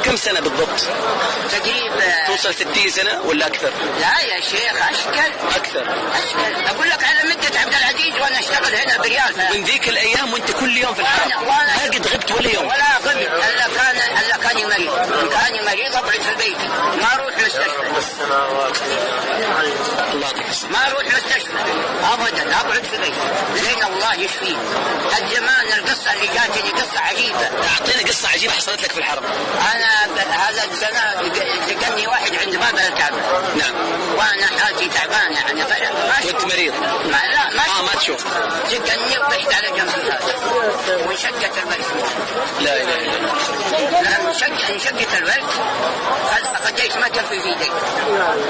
كم سنة بالضبط؟ تقريبا توصل 60 سنة ولا أكثر؟ لا يا شيخ أكثر. أقول لك على مدة عبد العزيز وأنا أشتغل هنا بريال. من ذيك الأيام وأنت كل يوم في الحرم؟ ما قد غبت ولا يوم؟ ولا غبت إلا كاني مريض. كاني مريض أقعد في البيت ما أروح مستشفى. الله يعطيك الصحة. ما أروح مستشفى أبدا، أقعد في البيت لين الله يشفيني. الزمان القصة اللي جاتني قصة عجيبة. أعطينا قصة عجيبة حصلت لك في الحرم. أنا هذا السنة لقاني واحد عند باب الكعبة. نعم. وأنا حالتي تعبانة يعني ما كنت مريض؟ ما تشوف. لقاني وقعت على جنب هذا وانشقت الورد. لا إله إلا الله. انشقت الورد فقديت ما كان في يدي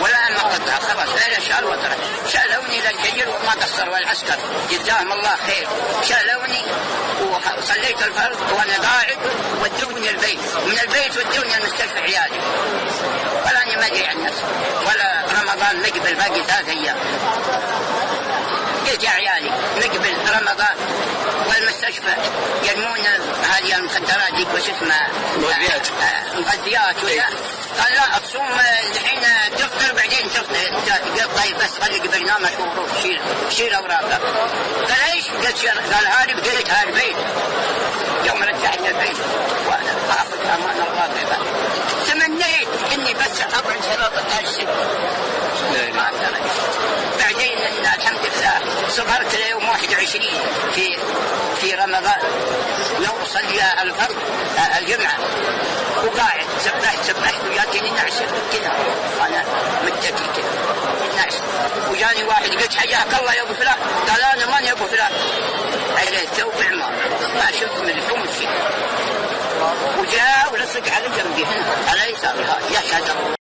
ولا أنا قطع خلاص غير شال وطرح. شالوني للجيل وما قصروا العسكر جزاهم الله خير. شالوني وصليت الفرض وأنا قاعد ودوني البيت. من البيت ودوني المستشفى عيالي ولا أنا ما أدري عن نفسي ولا رمضان مقبل باقي 3 أيام. قلت يا عيالي نقبل رمضان والمستشفى يرمون هذه المخدرات ديك وش اسمها مغذيات ولا. قال لا تصوم الحين تفطر بعدين تفطر. طيب بس خليك برنامج وروح شيل اوراقك. قال ايش؟ قال هارب. قلت هاربين. يوم رجعني البيت وانا اخذ امان الله بعباد. تمنيت اني بس اقعد 13 سنة ما أقدر. بعدين الحمد لله صبرت ليوم 21 في رمضان يوم صلي الفرض الجمعة وقاعد سبحت وجاتني نعسة كذا أنا متكي كذا نعسة. وجاني واحد قلت حياك الله يا أبو فلان. قال أنا ماني أبو فلان. عليه ثوب عمار ما شفت ملحوم شيء. وجاء ولصق على جنبي هنا على يسار يشهد الله.